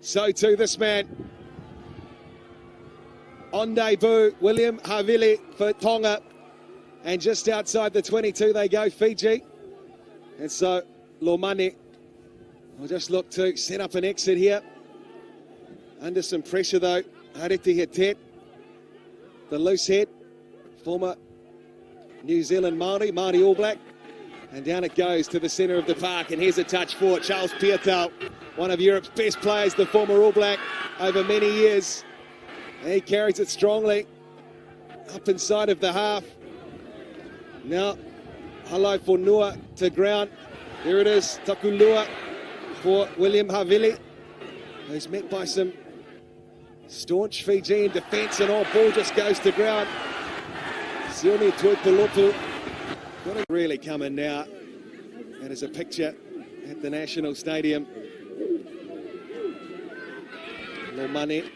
So too this man. On debut, William Havili for Tonga. And just outside the 22 they go, Fiji. And so Lomani will just look to set up an exit here. Under some pressure though, Hariti Hetet, the loose head, former New Zealand Māori All Black. And down it goes to the centre of the park, and here's a touch for Charles Piutau, one of Europe's best players, the former All Black over many years. And he carries it strongly up inside of the half. Now, Halai for Nua to ground. There it is, Takulua for William Havili, who's met by some staunch Fijian defence, and all ball just goes to ground. Sione Tuipolopu got it really coming now. And there's a picture at the National Stadium. Lomani,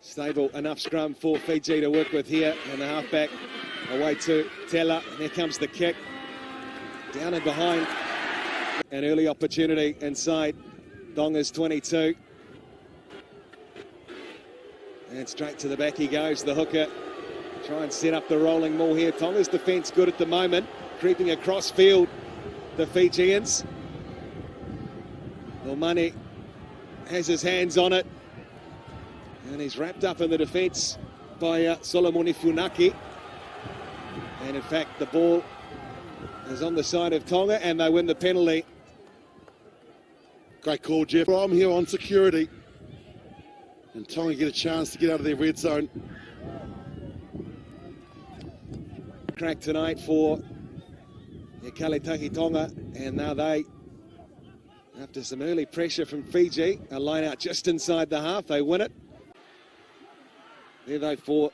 stable enough scrum for Fiji to work with here, and the halfback away to Tela, and here comes the kick. Down and behind, an early opportunity inside Tonga's 22. And straight to the back he goes, the hooker. Try and set up the rolling maul here. Tonga's defence good at the moment, creeping across field, the Fijians. Lomani has his hands on it, and he's wrapped up in the defence by Solomoni Funaki. And in fact, the ball is on the side of Tonga, and they win the penalty. Great call, Jeff. I'm here on security, and Tonga get a chance to get out of their red zone. Crack tonight for Kaletaki Tonga, and now they, after some early pressure from Fiji, a line out just inside the half, they win it. There though for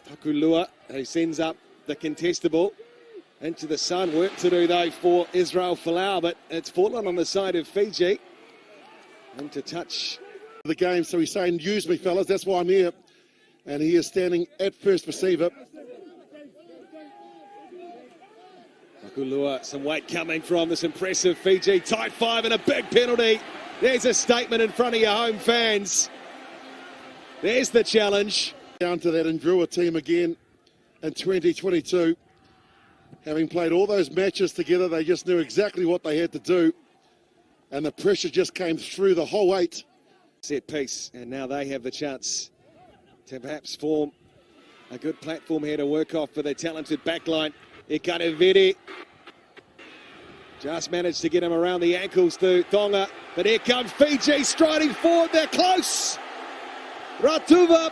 Takulua, who sends up the contestable into the sun. Work to do though for Israel Folau, but it's fallen on the side of Fiji. And to touch the game, so he's saying, use me fellas, that's why I'm here. And he is standing at first receiver. Takulua, some weight coming from this impressive Fiji. Tight five and a big penalty. There's a statement in front of your home fans. There's the challenge. Down to that Ndrua team again in 2022. Having played all those matches together, they just knew exactly what they had to do. And the pressure just came through the whole 8. Set piece, and now they have the chance to perhaps form a good platform here to work off for their talented backline. Ikaneviri just managed to get him around the ankles to Tonga, but here comes Fiji striding forward. They're close. Ratuva.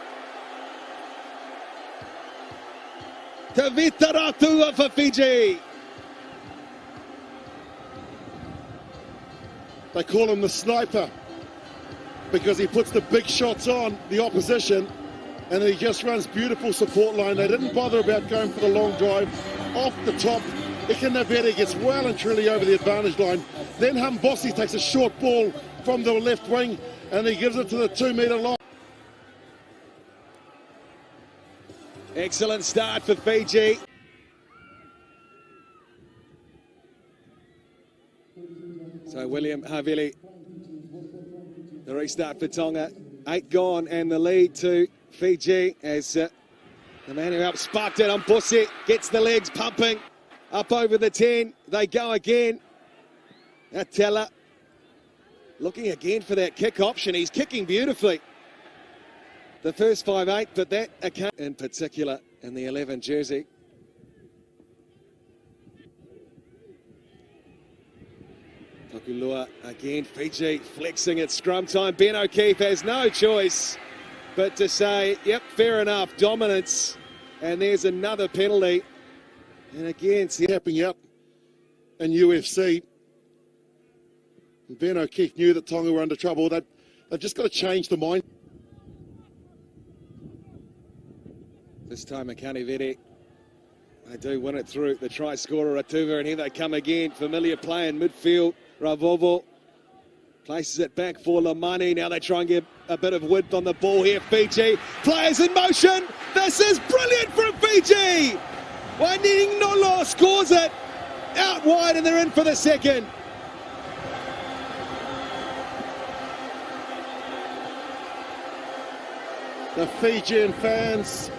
Tavita Ratuva for Fiji. They call him the sniper because he puts the big shots on the opposition, and he just runs beautiful support line. They didn't bother about going for the long drive. Off the top, Ikaneviri gets well and truly over the advantage line. Then Hambosi takes a short ball from the left wing, and he gives it to the 2-metre line. Excellent start for Fiji. So William Havili, the restart for Tonga. 8 gone, and the lead to Fiji as the man who helped sparked it, Mbosi, gets the legs pumping. Up over the 10, they go again. Atela looking again for that kick option. He's kicking beautifully. The first 5-8, but that account in particular in the 11 jersey. Takulua again, Fiji flexing at scrum time. Ben O'Keefe has no choice but to say, yep, fair enough, dominance. And there's another penalty. And again, tapping out in UFC. And Ben O'Keefe knew that Tonga were under trouble. They've just got to change the mind. This time Ikaneviri, they do win it through the try scorer Ratuva, and here they come again. Familiar play in midfield. Ravovo places it back for Lomani. Now they try and get a bit of width on the ball here. Fiji, players in motion. This is brilliant from Fiji. Waining Nolo scores it out wide, and they're in for the second. The Fijian fans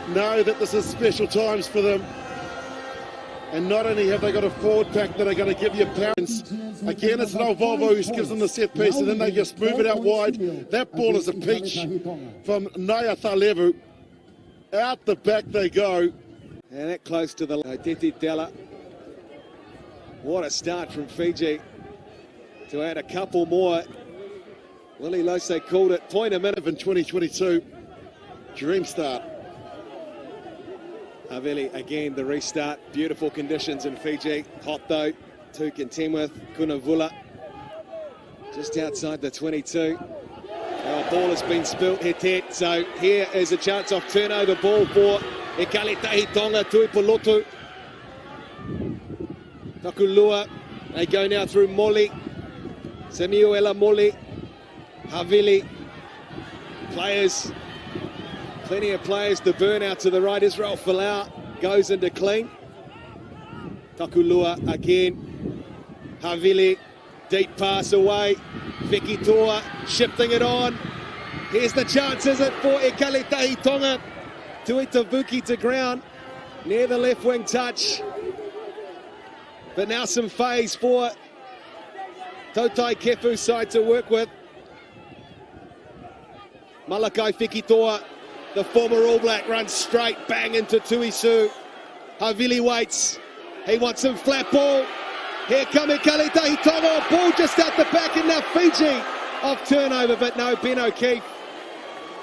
know that this is special times for them. And not only have they got a forward pack that are going to give you pounds, again it's Noel Volvo who gives them the set piece and then they just move it out wide. That ball is a peach from Naya Thalevu. Out the back they go. And that close to the Titi Della. What a start from Fiji to add a couple more. Willie Lose called it point a minute In 2022, dream start. Havili again, the restart. Beautiful conditions in Fiji. Hot though to contend with. Kunavula just outside the 22. Our ball has been spilt, Hetet. So here is a chance of turnover ball for Ekalitahi Tonga, Tuipolotu. Takulua. They go now through Moli. Samuela Moli. Havili. Players. Plenty of players to burn out to the right. Israel Folau goes into clean. Takulua again. Havili, deep pass away. Vicky Toa shifting it on. Here's the chance, is it, for Ekalitahi Tonga? Tuitavuki to ground. Near the left wing touch. But now some phase for Tautai Kefu's side to work with. Malakai Fikitoa, the former All Black, runs straight bang into Tuisu. Havili waits. He wants some flat ball. Here come Ekalitahi Tonga. Ball just out the back, and now Fiji off turnover, but no, Ben O'Keefe.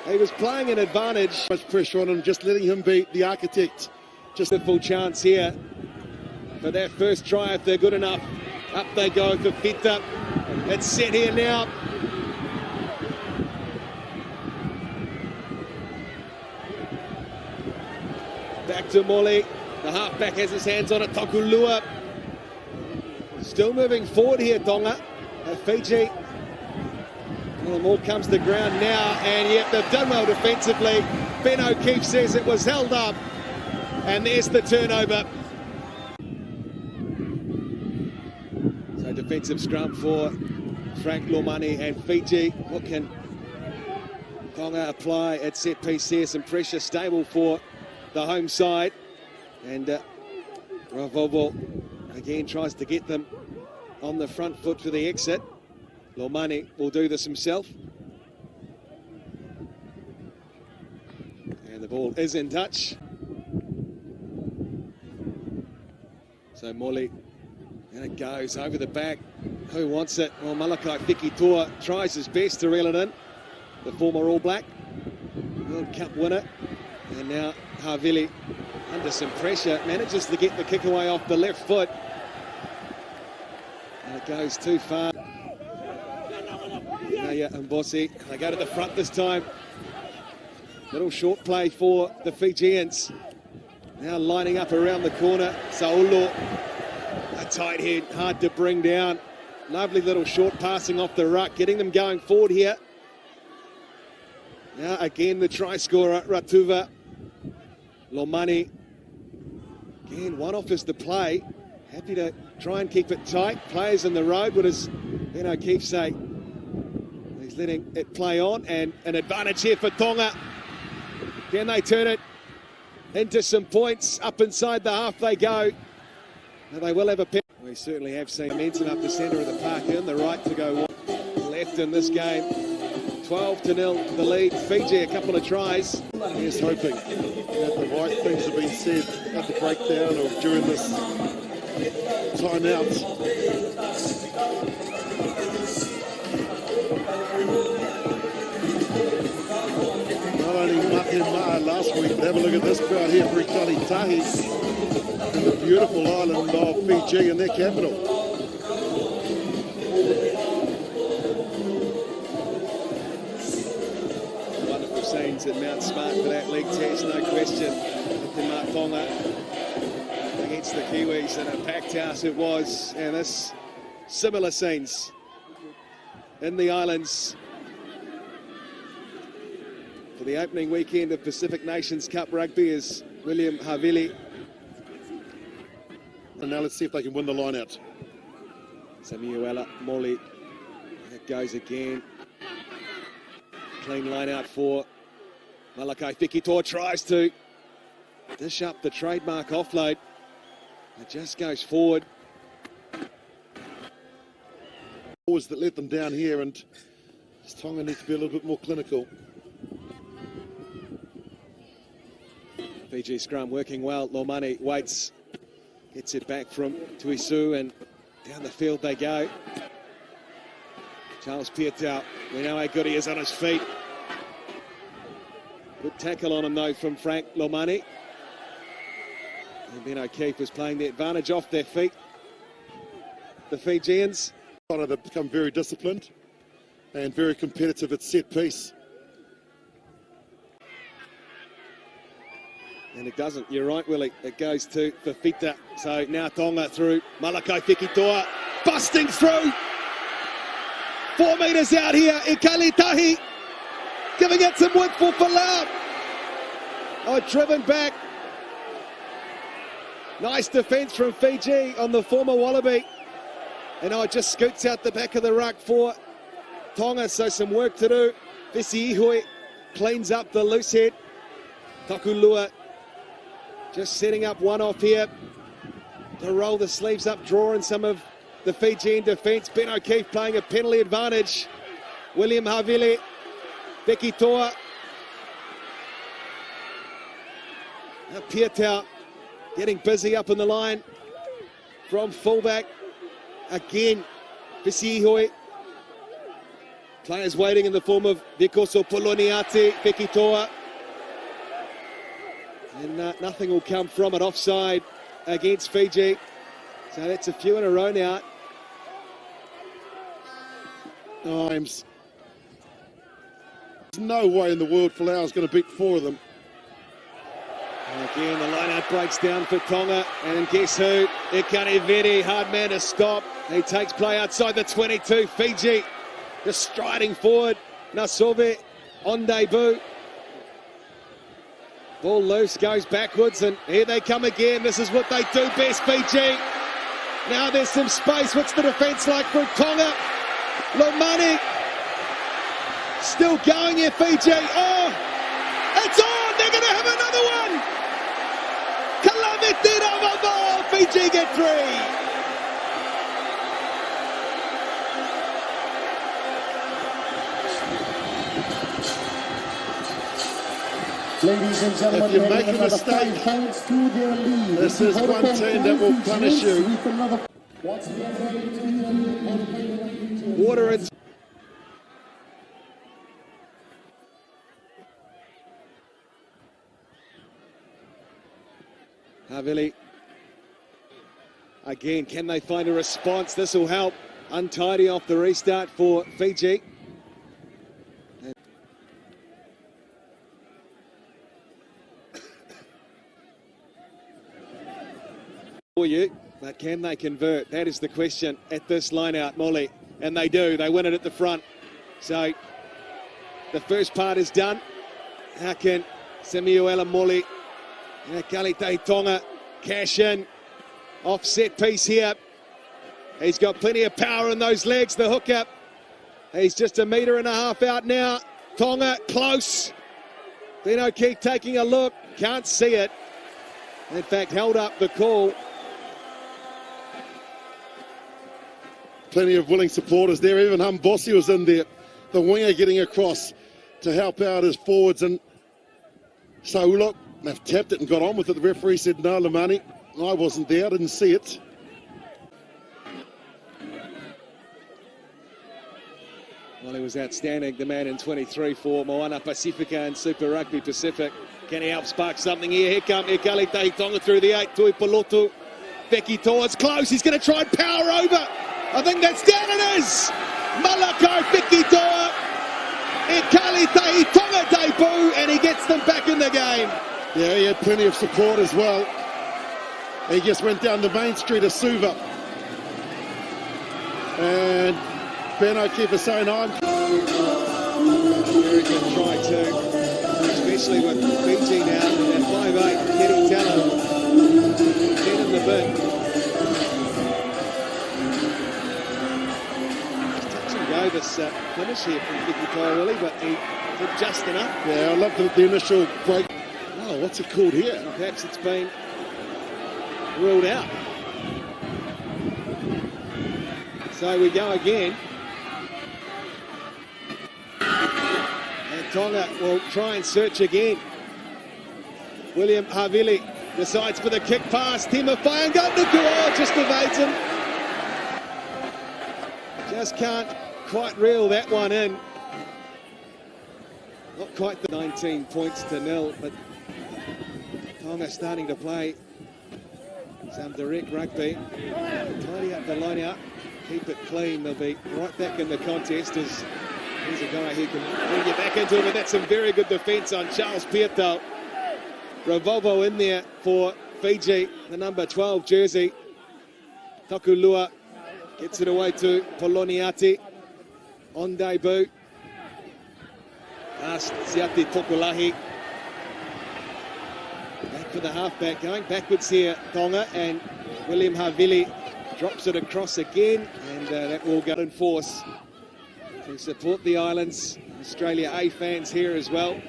He was playing an advantage. Much pressure on him, just letting him be the architect. Just a full chance here for their first try if they're good enough. Up they go for Fita. It's set here now. Back to Moli. The halfback has his hands on it. Takulua. Still moving forward here, Tonga. Fiji. Well, the ball comes to ground now, and yet they've done well defensively. Ben O'Keefe says it was held up, and there's the turnover. So defensive scrum for Frank Lomani and Fiji. What can Tonga apply at set piece here? Some pressure stable for the home side, and Ravovo again tries to get them on the front foot for the exit. Lomani will do this himself, and the ball is in touch. So Moli, and it goes over the back. Who wants it? Well, Malakai Fikitoa tries his best to reel it in. The former All Black, World Cup winner, and now Havili under some pressure manages to get the kick away off the left foot, and it goes too far. Naya and Bossi, they go to the front this time. Little short play for the Fijians. Now lining up around the corner. Saulo, a tight head, hard to bring down. Lovely little short passing off the ruck, getting them going forward here. Now again the try scorer, Ratuva. Lomani, again, one off is the play. Happy to try and keep it tight. Players in the road, what does Ben O'Keefe say? He's letting it play on, and an advantage here for Tonga. Can they turn it into some points? Up inside the half they go. Now they will have a pick. We certainly have seen momentum up the centre of the park, and the right to go left in this game. 12-0 the lead. Fiji a couple of tries. Here's hoping that the right things have been said at the breakdown or during this timeout. Not only Mahi last week, but have a look at this crowd here for Ekalitahi in the beautiful island of Fiji and their capital. Scenes at Mount Smart for that league test, no question. Tonga against the Kiwis in a packed house it was, and this similar scenes in the islands for the opening weekend of Pacific Nations Cup Rugby is William Havili. And now let's see if they can win the line out. Samuela Moli, it goes again. Clean line out for Malakai Fekitoa tries to dish up the trademark offload. It just goes forward. Forwards that let them down here, and Tonga needs to be a little bit more clinical. Fiji scrum working well. Lomani waits, gets it back from Tuisu, and down the field they go. Charles Pietau, we know how good he is on his feet. Good tackle on him though from Frank Lomani. And Ben O'Keefe was playing the advantage off their feet. The Fijians. They've become very disciplined and very competitive at set piece. And it doesn't, you're right, Willie. It goes to Fafita. So now Tonga through. Malakai Fekitoa busting through. 4 metres out here. Ikalitahi giving it some width for Falau. Oh, driven back. Nice defence from Fiji on the former Wallaby. And it just scoots out the back of the ruck for Tonga. So some work to do. Visi Ihui cleans up the loose head. Takulua just setting up one off here to roll the sleeves up, drawing some of the Fijian defence. Ben O'Keefe playing a penalty advantage. William Havili, Fekitoa. Now Pietau getting busy up in the line from fullback. Again, Visi-Ihui. Players waiting in the form of Vikoso Poloniati, Fekitoa. And nothing will come from it. Offside against Fiji. So that's a few in a row now. Times. There's no way in the world Falau's going to beat 4 of them. Again, the line-out breaks down for Tonga. And guess who? Ikaniveri, hard man to stop. He takes play outside the 22. Fiji just striding forward. Nasove on debut. Ball loose, goes backwards, and here they come again. This is what they do best, Fiji. Now there's some space. What's the defence like from Tonga? Lomani still going here, Fiji. Oh, it's on! They're going to have another one! Kalamitira Mavo! Fiji get 3. Ladies and gentlemen, if you make a mistake, this is one team that will punish you. Water and Havili. Again, can they find a response? This will help. Untidy off the restart for Fiji. For you, but can they convert? That is the question at this line out, Molly. And they do. They win it at the front. So the first part is done. How can Samuela Molly and Kalite Tonga cash in? Offset piece here. He's got plenty of power in those legs, the hooker. He's just 1.5 meters out now. Tonga close. Ben O'Keefe taking a look. Can't see it. In fact, held up the call. Plenty of willing supporters there. Even Humbossi was in there. The winger getting across to help out his forwards. And so, look, they've tapped it and got on with it. The referee said, no, Lomani, I wasn't there. I didn't see it. Well, he was outstanding, the man in 23 for Moana Pacifica and Super Rugby Pacific. Can he help spark something here? Here come Ikalite Tonga through the 8. Tui Polotu. Fekitoa, it's close. He's going to try and power over. I think that's down. It is. Malakai Fekitoa. Ikalite Tonga debut, and he gets them back in the game. Yeah, he had plenty of support as well. He just went down the main street of Suva. And Ben O'Keefe is saying, I'm... Very good try too, especially with Fiji now at 5'8", getting talent, 10 in the bin. Touch and go this finish here from Fekitoa, really, but he Is it just enough? Yeah, I love the initial break. Oh, what's it called here? Perhaps it's been ruled out. So we go again. And Tonga will try and search again. William Havili decides for the kick pass. Tima Whainga just evades him. Just can't quite reel that one in. Not quite the 19 points to nil, but Tonga starting to play some direct rugby. Tidy up the line out, keep it clean. They'll be right back in the contest as here's a guy who can bring you back into it. But that's some very good defence on Charles Pietau. Ravovo in there for Fiji, the number 12 jersey. Takulua gets it away to Poloniati on debut. Past Siati Tokulahi. Back for the halfback, going backwards here, Tonga, and William Havili drops it across again, and that will go in force to support the islands. Australia A fans here as well.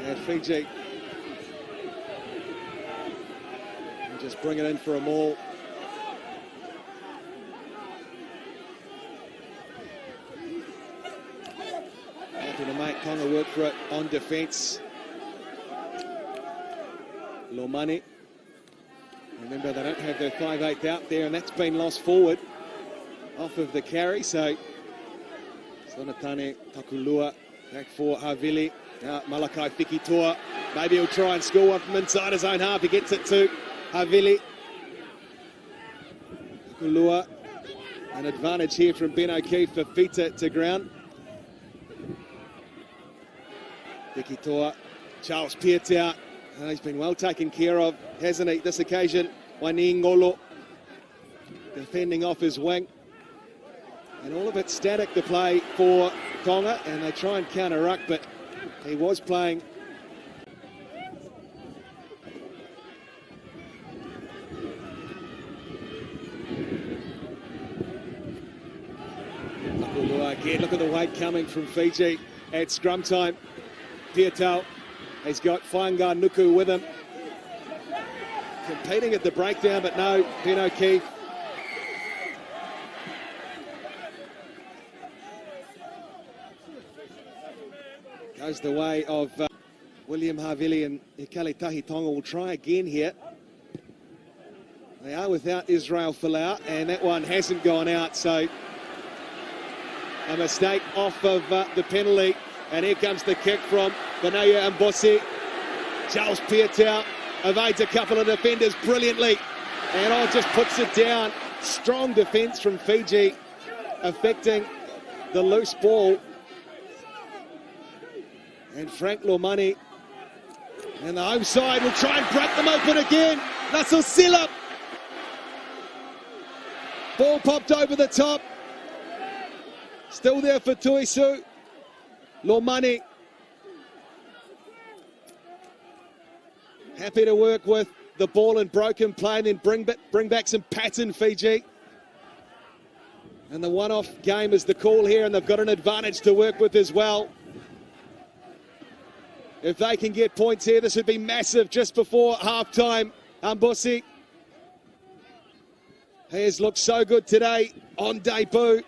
And Fiji will just bring it in for a maul. Happy to make Tonga work for it on defence. Lomani. Remember, they don't have their 5'8" out there, and that's been lost forward off of the carry. So, Sonatane Takulua back for Havili. Now, Malakai Fikitoa. Maybe he'll try and score one from inside his own half. He gets it to Havili. Takulua. An advantage here from Ben O'Keefe for Fita to ground. Fikitoa. Charles Pietau. He's been well taken care of, hasn't he, this occasion? Wainiingolo defending off his wing. And all of it static to play for Tonga, and they try and counter-ruck, but he was playing. Again, look at the weight coming from Fiji at scrum time. Pietau. He's got Whainga Nuku with him. Competing at the breakdown, but no, Ben O'Keefe. Goes the way of William Havili, and Ikale Tahi. Tonga will try again here. They are without Israel Folau, and that one hasn't gone out, so a mistake off of the penalty. And here comes the kick from Benaya Mbosi. Charles Pietau evades a couple of defenders brilliantly. And just puts it down. Strong defence from Fiji, affecting the loose ball. And Frank Lomani and the home side will try and break them open again. Nassau Silla. Ball popped over the top. Still there for Tuisu. Lomani happy to work with the ball in broken play and then bring back some pattern, Fiji. And the one-off game is the call here, and they've got an advantage to work with as well. If they can get points here, this would be massive just before half-time. Mbosi. He has looked so good today on debut.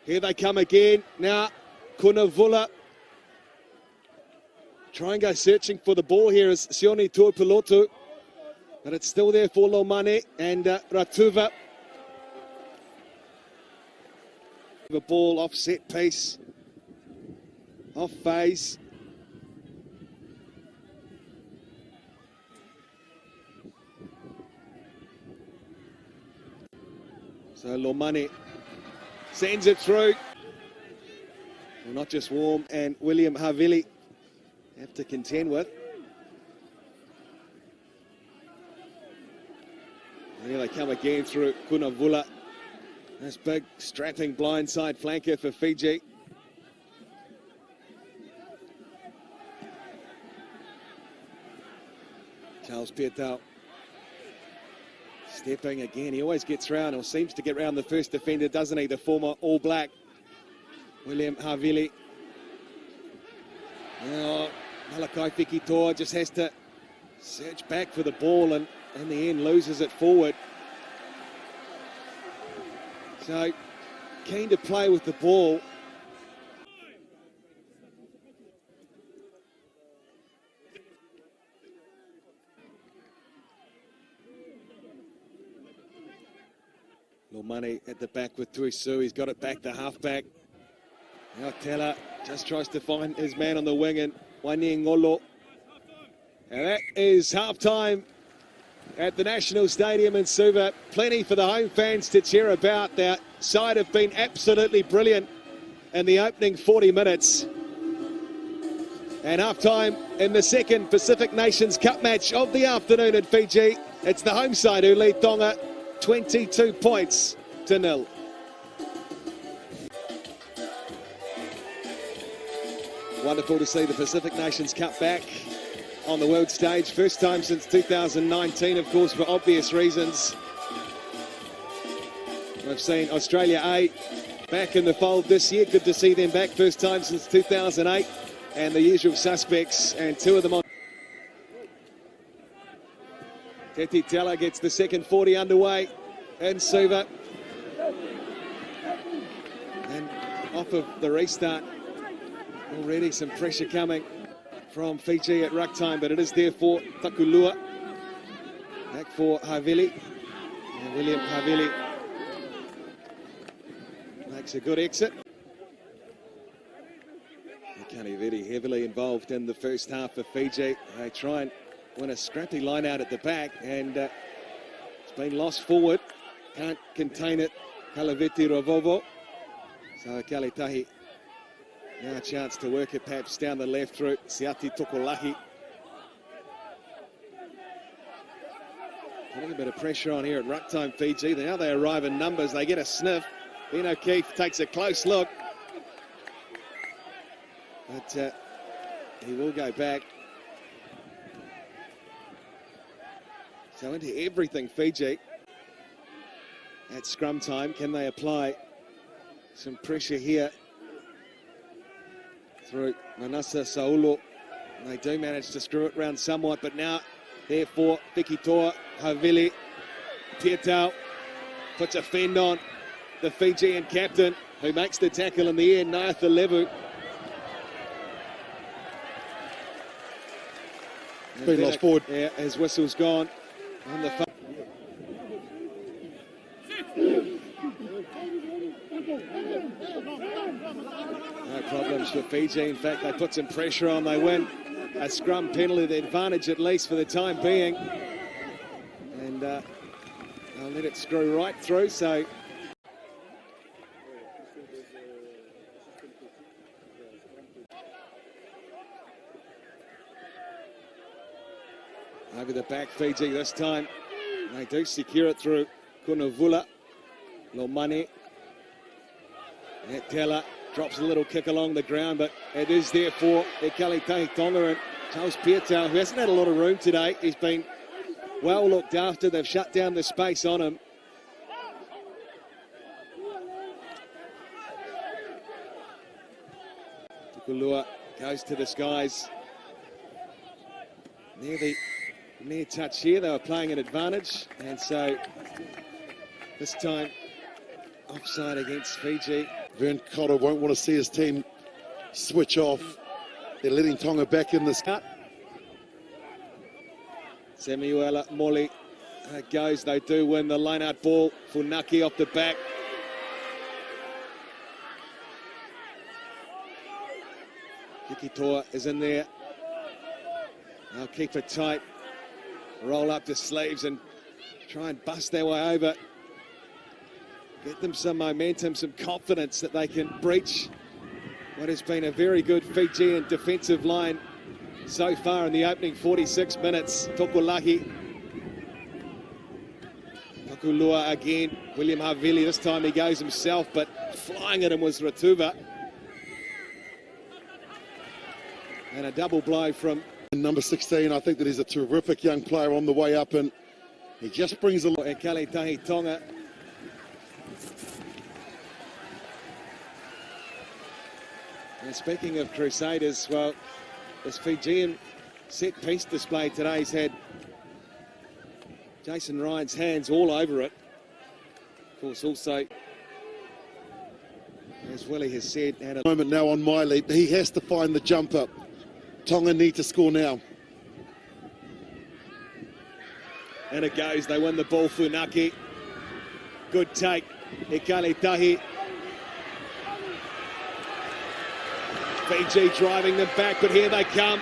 Here they come again. Now, Kunavula. Try and go searching for the ball here is Sione Tuipulotu. But it's still there for Lomane and Ratuva. The ball off set piece. Off phase. So Lomane sends it through. Well, not just Warm and William Havili have to contend with. And here they come again through Kunavula. This big strapping blindside flanker for Fiji. Charles Pietau Stepping again, he always gets round, or seems to get round the first defender, doesn't he? The former All Black, William Havili. Now, Malakai Fekitoa just has to search back for the ball and in the end loses it forward. So, keen to play with the ball. Money at the back with Tuisu. He's got it back to halfback. Now Tela just tries to find his man on the wing, and Wani Ngolo. And that is halftime at the National Stadium in Suva. Plenty for the home fans to cheer about. Their side have been absolutely brilliant in the opening 40 minutes. And halftime in the second Pacific Nations Cup match of the afternoon in Fiji. It's the home side who lead Tonga 22 points to 0. Wonderful to see the Pacific Nations Cup back on the world stage. First time since 2019, of course, for obvious reasons. We've seen Australia A back in the fold this year. Good to see them back. First time since 2008. And the usual suspects, and two of them on. Teti Tela gets the second 40 underway in Suva. And off of the restart, already some pressure coming from Fiji at ruck time, but it is there for Takulua. Back for Havili. And William Havili makes a good exit. Kani very heavily involved in the first half of Fiji. They try and win a scrappy line out at the back, and it's been lost forward. Can't contain it, Kalaveti Ravovo. So Kalitahi now a chance to work it perhaps down the left through Siati Tokolahi. Putting a bit of pressure on here at ruck time, Fiji. Now they arrive in numbers, they get a sniff. Ben O'Keefe takes a close look. But he will go back. So into everything, Fiji. At scrum time, can they apply some pressure here through Manasa Saulo? They do manage to screw it round somewhat, but now therefore Fekitoa, Havili, Pietau puts a fend on the Fijian captain, who makes the tackle in the end, Naatha Levu. Been lost forward. Yeah, his whistle's gone on the phone. No problems for Fiji. In fact, they put some pressure on. They win a scrum penalty, the advantage at least for the time being. And they'll let it screw right through. So over the back, Fiji this time. They do secure it through Kunavula. Lomani. Tela drops a little kick along the ground, but it is there for Ekalitahi Tonga and Charles Pietau, who hasn't had a lot of room today. He's been well looked after. They've shut down the space on him. Tukulua goes to the skies. Near touch here, they were playing an advantage, and so this time offside against Fiji. Vern Cotter won't want to see his team switch off. They're letting Tonga back in this cut. Samuela Moli goes, they do win the line-out ball. Funaki off the back. Fekitoa is in there. They'll keep it tight. Roll up the sleeves and try and bust their way over. Get them some momentum, some confidence that they can breach what has been a very good Fijian defensive line so far in the opening 46 minutes. Tokolahi. Takulua again. William Havili, this time he goes himself, but flying at him was Ratuva. And a double blow from number 16. I think that he's a terrific young player on the way up, and He just brings a... Ekaletahi Tonga. And speaking of Crusaders, well, this Fijian set-piece display today's had Jason Ryan's hands all over it. Of course, also, as Willie has said, had a moment now on my lead. He has to find the jumper. Tonga need to score now. and it goes. They win the ball. Funaki. Good take. Ekaletahi. Fiji driving them back, but here they come.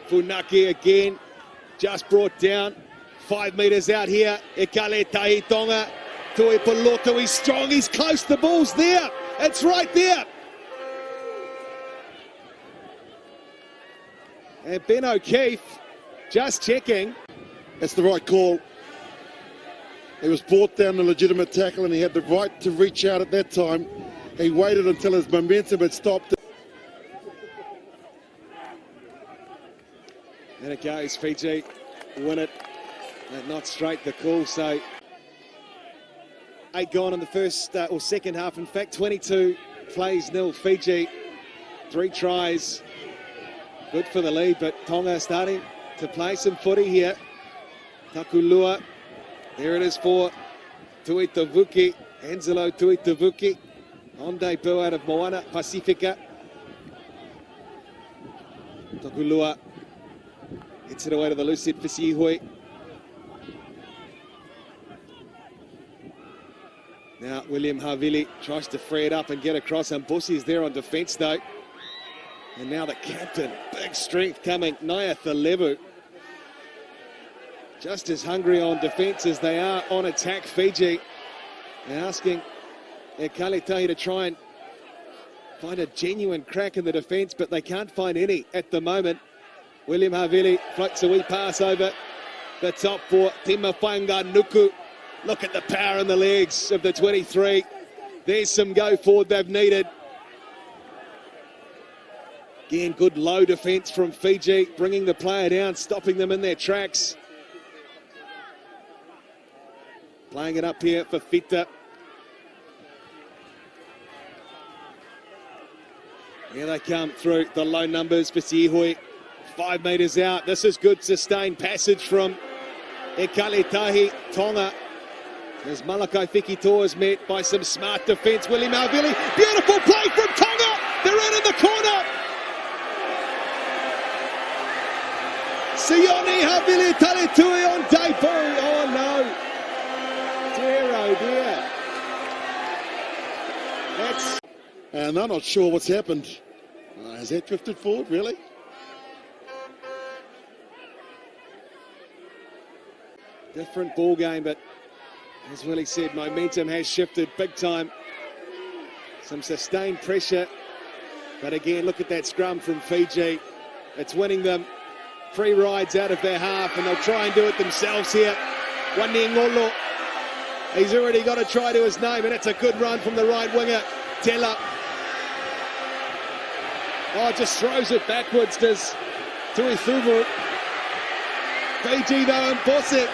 Funaki again, just brought down. 5 metres out here. Ekaletahi Tonga. Tui Paloto, he's strong, he's close, the ball's there. It's right there. And Ben O'Keefe just checking. That's the right call. He was brought down a legitimate tackle and he had the right to reach out at that time. He waited until his momentum had stopped. And it goes, Fiji win it. And not straight the call, so 8 gone in the first or second half. In fact, 22 plays nil Fiji. 3 tries. Good for the lead, but Tonga starting to play some footy here. Takulua. There it is for Tuitavuki. Angelo Tuitavuki. On debut out of Moana Pacifica. Takulua hits it away to the loose hit for Sihui. Now William Havili tries to free it up and get across. And Bussi's there on defence though. And now the captain, big strength coming, Nayatha just as hungry on defence as they are on attack, Fiji. They're asking Ekaletahi to try and find a genuine crack in the defence, but they can't find any at the moment. William Havili floats a wee pass over the top for Timafanga Nuku. Look at the power in the legs of the 23. There's some go forward they've needed. Again, good low defence from Fiji, bringing the player down, stopping them in their tracks. Playing it up here for Fita. Here they come through the low numbers for Sihui. 5 metres out. This is good sustained passage from Ekaletahi Tonga. As Malakai Fikitoa is met by some smart defence. William Havili, beautiful play from Tonga. They're out in the corner. Sione Havili Taletui on debut. Oh no. Dear, oh dear. That's... And they're not sure what's happened. Has that drifted forward, really? Different ball game, but as Willie said, momentum has shifted big time. Some sustained pressure. But again, look at that scrum from Fiji. It's winning them 3 rides out of their half, and they'll try and do it themselves here. Waniengolo. He's already got a try to his name, and it's a good run from the right winger, Tela. Oh, just throws it backwards, does Tuithuvu. Fiji, though, emboss it.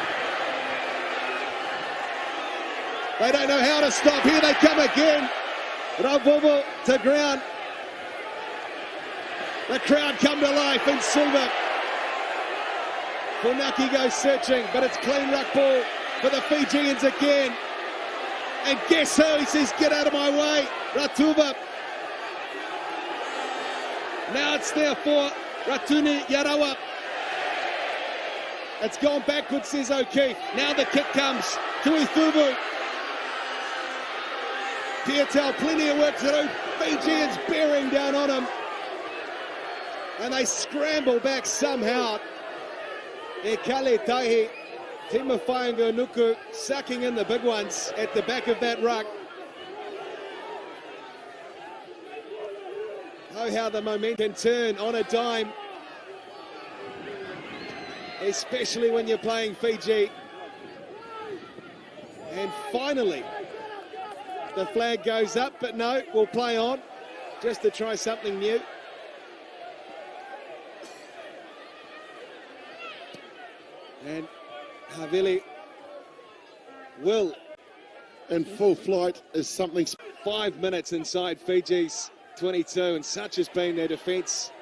They don't know how to stop. Here they come again. Ravovo to ground. The crowd come to life in silver. Funaki goes searching, but it's clean ruck ball for the Fijians again. And guess who? He says, get out of my way. Ratuva. Now it's there for Ratuni Yarawa. It's gone backwards, says O'Keefe. Now the kick comes to Ithubu. Pietel, plenty of work to do. Fijians bearing down on him. And they scramble back somehow. Ekaletahi, Timafanga Nuku sucking in the big ones at the back of that ruck. Oh, how the momentum can turn on a dime. Especially when you're playing Fiji. And finally, the flag goes up, but no, we'll play on just to try something new. And Havili will. In full flight is something. 5 minutes inside Fiji's 22, and such has been their defence.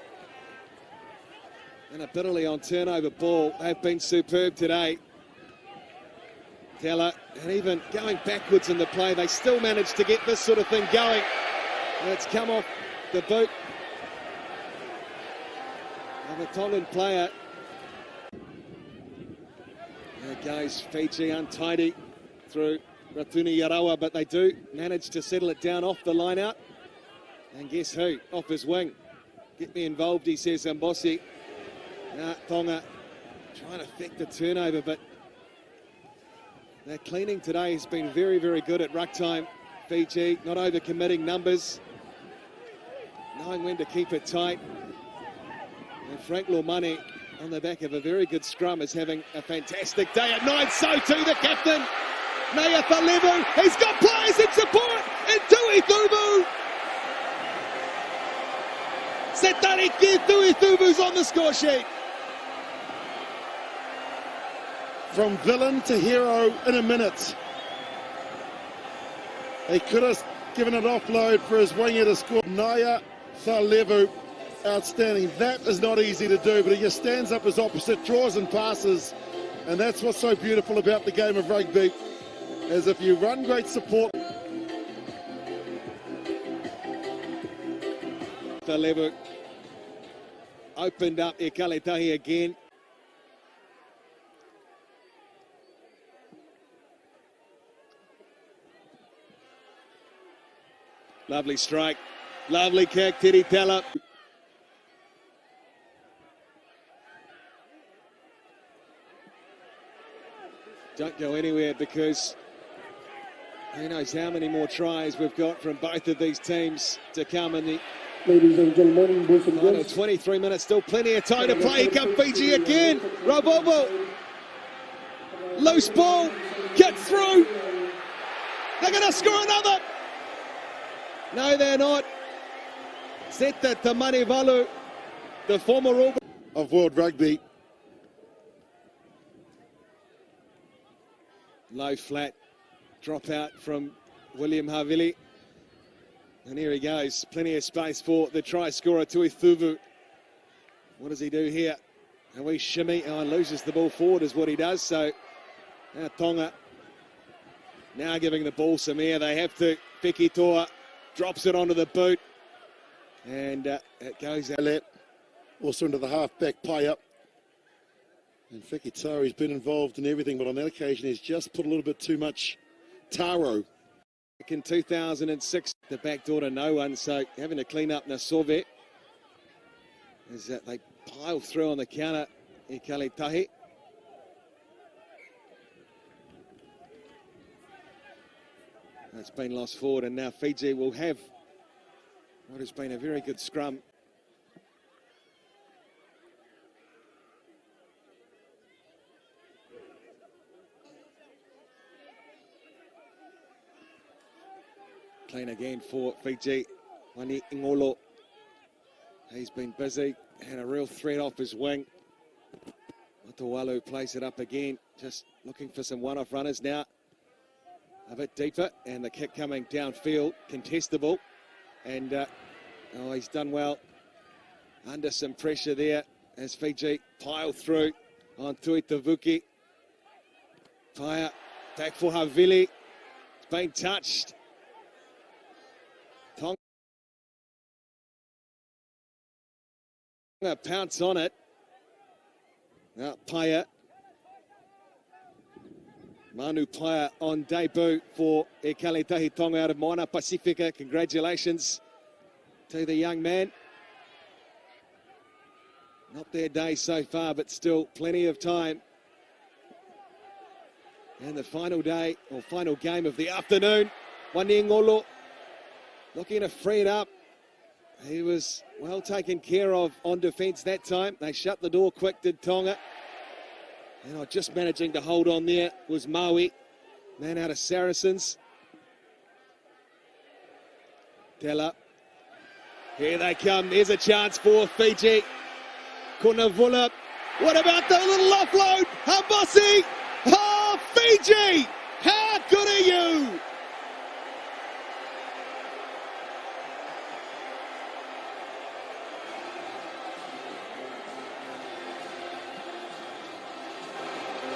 And ability on turnover ball have been superb today. Teller, and even going backwards in the play, they still managed to get this sort of thing going. And it's come off the boot of a Tongan player. There goes Fiji untidy through Ratuni Yarawa, but they do manage to settle it down off the line out. And guess who? Off his wing. Get me involved, he says, Mbosi. Now Tonga trying to affect the turnover, but their cleaning today has been very, very good at ruck time. Fiji not over-committing numbers, knowing when to keep it tight. And Frank Lomani, on the back of a very good scrum, is having a fantastic day at 9. So too the captain, Naya Thalevu. He's got players in support, and Tui Thubu. Setariki Tui Thubu's on the score sheet. From villain to hero in a minute. He could have given an offload for his winger to score. Naya Thalevu, outstanding. That is not easy to do, but he just stands up his opposite, draws and passes. And that's what's so beautiful about the game of rugby, is if you run great support. Thalevu opened up Ekaletahi again. Lovely strike, lovely kick, Tiri Tella. Don't go anywhere, because who knows how many more tries we've got from both of these teams to come in the Ladies and gentlemen, boys and final girls. 23 minutes, still plenty of time to play. Here come Fiji again. Rabobo, loose ball, get through. They're going to score another. No, they're not. Seta Tamanivalu, the former All Of world rugby. low flat drop out from William Havili. And here he goes. Plenty of space for the try scorer, Tui Thuvu. What does he do here? And we shimmy. Oh, and loses the ball forward is what he does. So now Tonga now giving the ball some air. They have to. Fekitoa drops it onto the boot. And it goes out. Also into the half-back pay-up. And Fekitoa's been involved in everything, but on that occasion he's just put a little bit too much taro. In 2006, the back door to no one, so having to clean up Nasove as that they pile through on the counter. Ikale Tahi. That's been lost forward, and now Fiji will have what has been a very good scrum. Clean again for Fiji. Wani Ingolo. He's been busy, had a real threat off his wing. Matawalu plays it up again, just looking for some one-off runners now. A bit deeper, and the kick coming downfield, contestable. And oh, he's done well under some pressure there as Fiji pile through on Tui Tavuki. Fire back for Havili. It's been touched. Tonga pounce on it. Now Paia. Manu Paia on debut for Ekaletahi Tonga out of Moana Pacifica. Congratulations to the young man. Not their day so far, but still plenty of time. And the final day, or final game of the afternoon. Waniingolo looking to free it up. He was well taken care of on defence that time. They shut the door quick, did Tonga. And just managing to hold on there was Maui, man out of Saracens. Tella. Here they come. There's a chance for Fiji. Kunavula What about the little offload? Hambossi! Oh, Fiji! How good are you?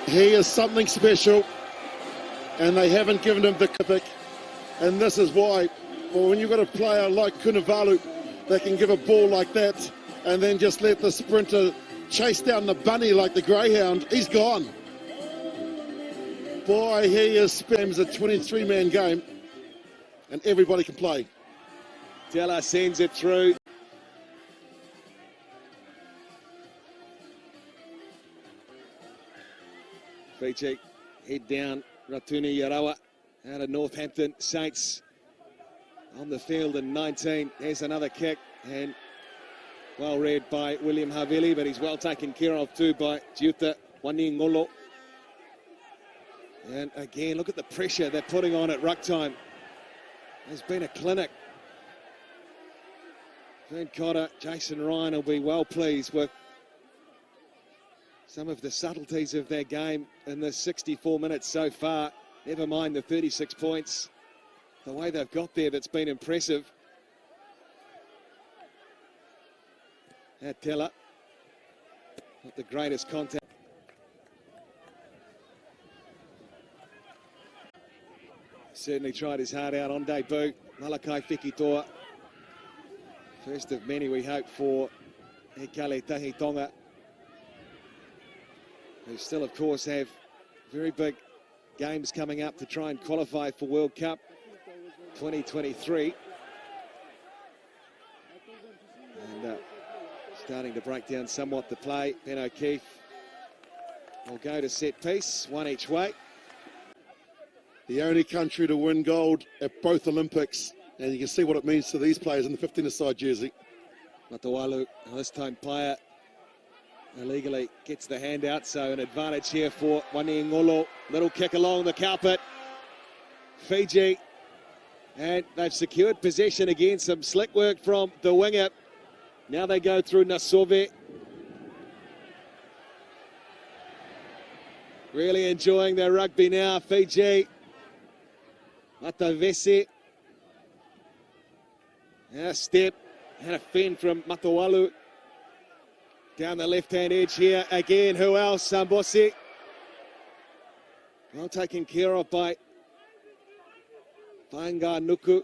He is something special, and they haven't given him the pick. And this is why. Well, when you've got a player like Kunavalu that can give a ball like that and then just let the sprinter chase down the bunny like the greyhound, he's gone. Boy, he is spams a 23-man game, and everybody can play. Della sends it through. Fiji head down. Ratuni Yarawa out of Northampton Saints on the field in 19. There's another kick, and well read by William Havili, but he's well taken care of too by Jiuta Waniingolo. And again, look at the pressure they're putting on at ruck time. There's been a clinic. Vern Cotter, Jason Ryan will be well pleased with some of the subtleties of their game in the 64 minutes so far. Never mind the 36 points. The way they've got there, that's been impressive. Teller, not the greatest contact. Certainly tried his heart out on debut. Malakai Fekitoa. First of many, we hope, for Hekale Tahi Tonga, who still, of course, have very big games coming up to try and qualify for World Cup 2023. And starting to break down somewhat the play. Ben O'Keefe will go to set piece, one each way. The only country to win gold at both Olympics, and you can see what it means to these players in the 15-a-side jersey. Matawalu, this time Paia illegally gets the hand out, so an advantage here for Waniingolo. Little kick along the carpet. Fiji, and they've secured possession again. Some slick work from the winger. Now they go through Nasove. Really enjoying their rugby now, Fiji. Matavesi. And a step and a fin from Matawalu. Down the left-hand edge here again. Who else? Hambossi. Well taken care of by Whainga Nuku.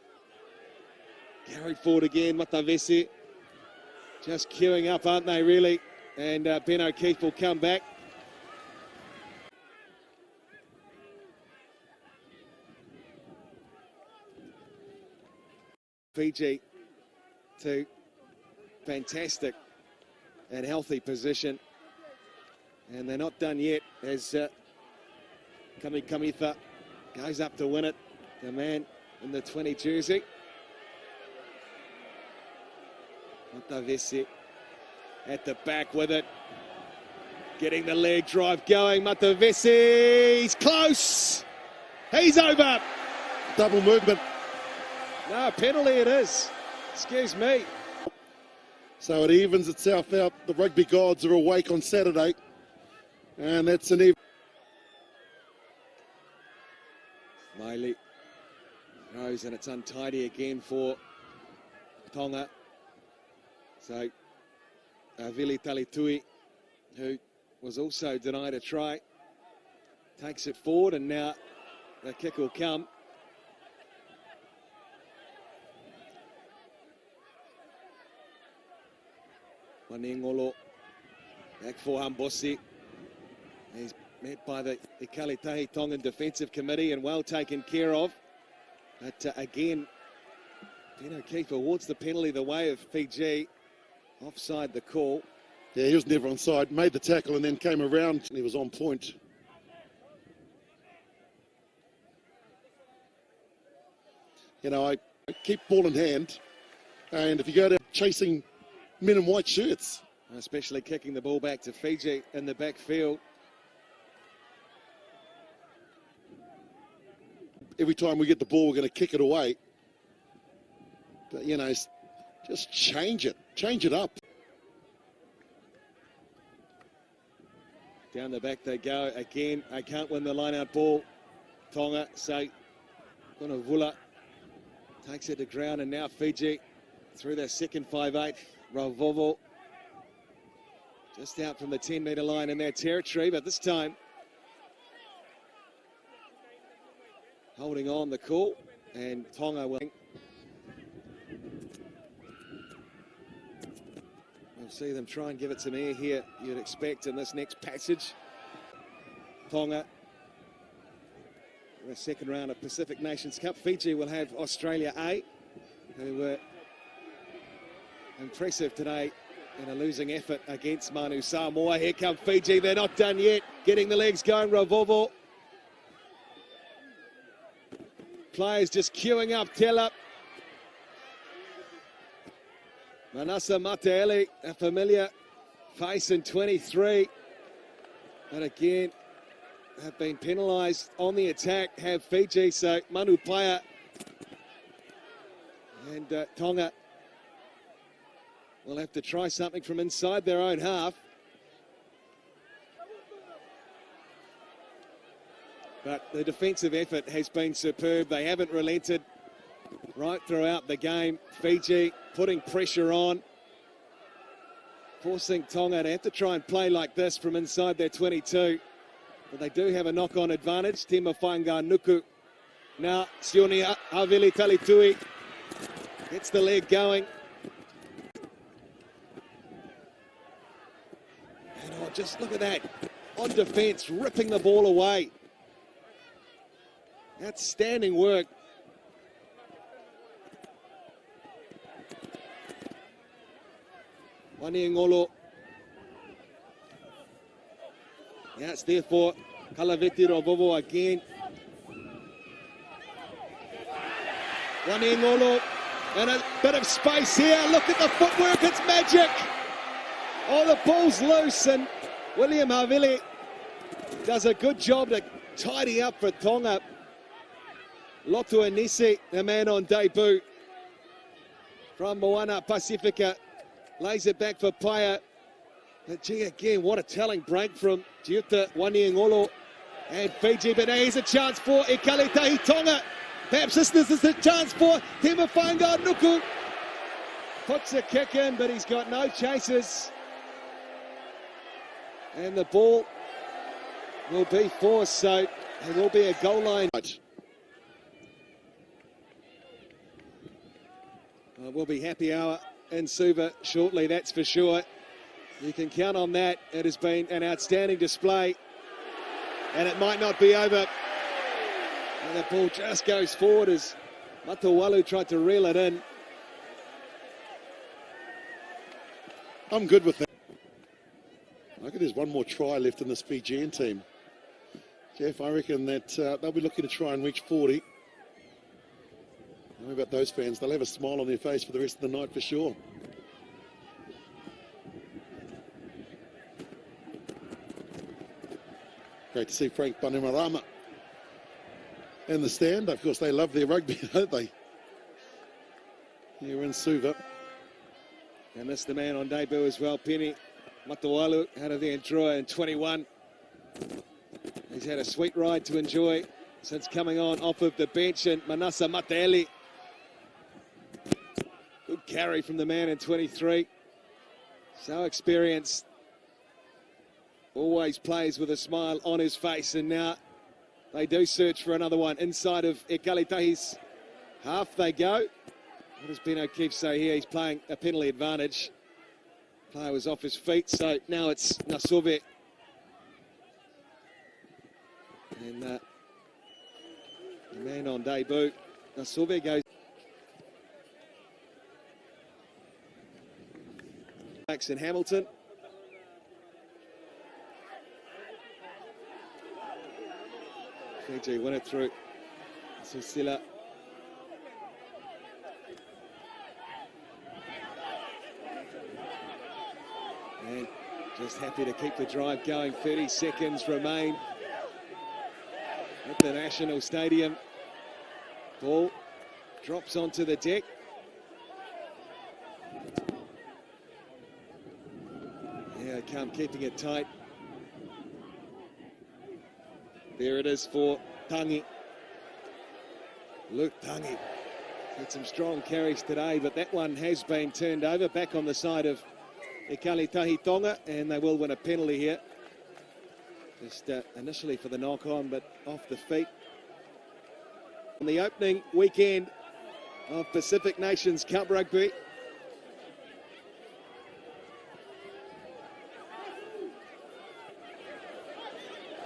Carried forward again, Matavesi. Just queuing up, aren't they, really? And Ben O'Keefe will come back. Fiji to fantastic and healthy position. And they're not done yet as Kamitha goes up to win it. The man in the 20 jersey. Matavesi at the back with it. Getting the leg drive going. Matavesi, he's close. He's over. Double movement. No, penalty it is. Excuse me. So it evens itself out. The rugby gods are awake on Saturday. And that's an even. Miley goes, and it's untidy again for Tonga. So Vili Talitui, who was also denied a try, takes it forward, and now the kick will come. Waniingolo back for Hambossi. He's met by the Ikalitahi Tongan Defensive Committee and well taken care of. But again, Ben O'Keefe awards the penalty the way of Fiji. Offside the call. Yeah, he was never onside. Made the tackle and then came around and he was on point. You know, I keep ball in hand. And if you go down chasing men in white shirts. Especially kicking the ball back to Fiji in the backfield. Every time we get the ball, we're going to kick it away. But, you know, just change it. Change it up. Down the back they go again. They can't win the line-out ball. Tonga, so Vula takes it to ground, and now Fiji through their second 5/8. Ravovo just out from the 10-metre line in their territory, but this time holding on the call, and Tonga will. We'll see them try and give it some air here, you'd expect, in this next passage. Tonga, the second round of Pacific Nations Cup. Fiji will have Australia A, who were impressive today in a losing effort against Manu Samoa. Here come Fiji, they're not done yet. Getting the legs going, Ravovo. Players just queuing up, Tela. Manasa Mataele, a familiar face in 23. But again, have been penalised on the attack, have Fiji. So Manu Paia and Tonga will have to try something from inside their own half. But the defensive effort has been superb. They haven't relented right throughout the game. Fiji putting pressure on, forcing Tonga to have to try and play like this from inside their 22. But they do have a knock-on advantage. Tima Whainganuku. Now Sione Havili Talitui gets the leg going. And oh, just look at that. On defence, ripping the ball away. Outstanding work. Waniengolo. Yeah, it's there for Kalaveti Ravovo again. Waniengolo. And a bit of space here. Look at the footwork, it's magic. Oh, the ball's loose, and William Havili does a good job to tidy up for Tonga. Lotu Anisi, the man on debut from Moana Pacifica, lays it back for Paia. But gee, again, what a telling break from Giuta Waniengolo and Fiji. But now here's a chance for Ikaletahi Tonga. Perhaps this is the chance for Tima Whainganuku. Puts a kick in, but he's got no chasers. And the ball will be forced, so it will be a goal line. Will be happy hour in Suva shortly, that's for sure. You can count on that. It has been an outstanding display, and it might not be over. And the ball just goes forward as Matawalu tried to reel it in. I'm good with that. I reckon there's one more try left in this Fijian team. Jeff, I reckon that they'll be looking to try and reach 40. How about those fans? They'll have a smile on their face for the rest of the night for sure. Great to see Frank Bainimarama in the stand. Of course, they love their rugby, don't they? Here in Suva. And that's the man on debut as well, Penny Matawalu, out of the Androa in 21. He's had a sweet ride to enjoy since coming on off of the bench, and Manasa Mataele. Good carry from the man in 23. So experienced. Always plays with a smile on his face, and now they do search for another one. Inside of Ekaletahi's half they go. What does Ben O'Keefe say here? He's playing a penalty advantage. Player was off his feet, so now it's Nasove. And the man on debut, Nasove, goes. Max and Hamilton. Fiji win it through Susila. And just happy to keep the drive going. 30 seconds remain at the National Stadium. Ball drops onto the deck. Here they come, keeping it tight. There it is for Tangi. Luke Tangi had some strong carries today, but that one has been turned over back on the side of Ekalitahi Tonga, and they will win a penalty here. Just initially for the knock-on, but off the feet. On the opening weekend of Pacific Nations Cup Rugby.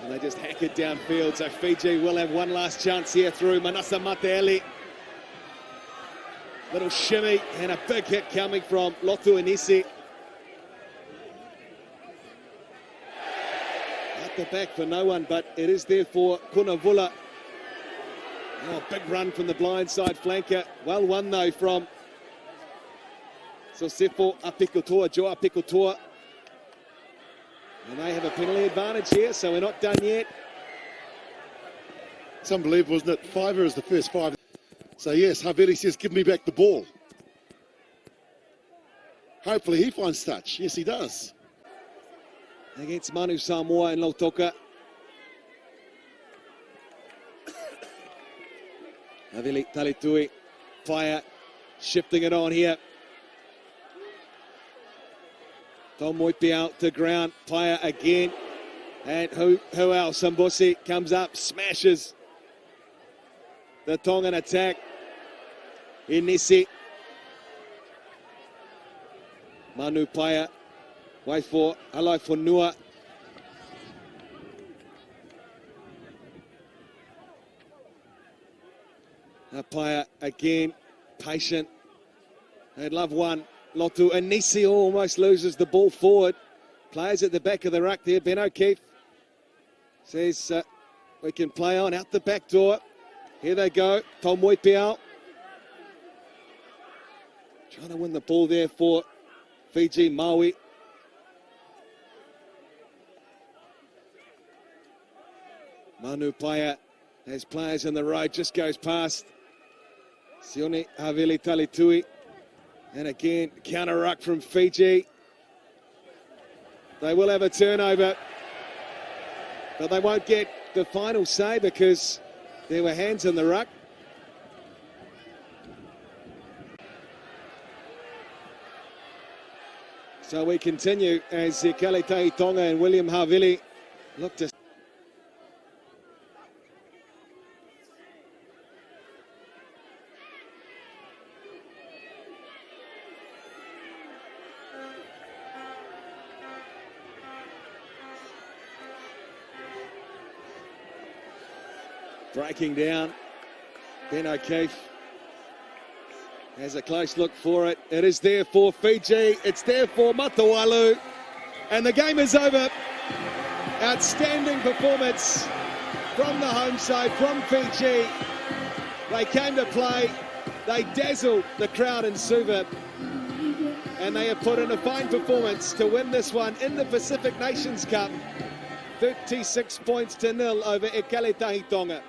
And they just hack it downfield, so Fiji will have one last chance here through Manasa Mateali. Little shimmy and a big hit coming from Lotu Inisi. At the back for no one, but it is there for Kunavula. Oh, big run from the blindside flanker. Well won though from Sosefo Apikotoa, Joe Apikotoa. And they have a penalty advantage here, so we're not done yet. It's unbelievable, isn't it? Fiver is the first five. So yes, Havili says, give me back the ball. Hopefully he finds touch. Yes, he does. Against Manu Samoa and Lautoka. Havili Talitui, fire, shifting it on here. Tom Moipi out to ground, fire again. And who else? Sambusi comes up, smashes the Tongan attack. Inisi. Manu Paia. Wait for Alai Fonua. Paia again, patient. They'd love one. Lotu Inisi almost loses the ball forward. Players at the back of the ruck there. Ben O'Keefe says we can play on out the back door. Here they go. Tom Moipiao trying to win the ball there for Fiji. Maui. Manu Paia has players in the road, just goes past Sione Havili Talitui. And again, counter ruck from Fiji. They will have a turnover, but they won't get the final say because there were hands in the ruck. So we continue as Kalitahi Tonga and William Havili look to breaking down. Ben O'Keefe has a close look for it. It is there for Fiji. It's there for Matawalu. And the game is over. Outstanding performance from the home side, from Fiji. They came to play. They dazzled the crowd in Suva. And they have put in a fine performance to win this one in the Pacific Nations Cup. 36 points to 0 over Ekalitahi Tonga.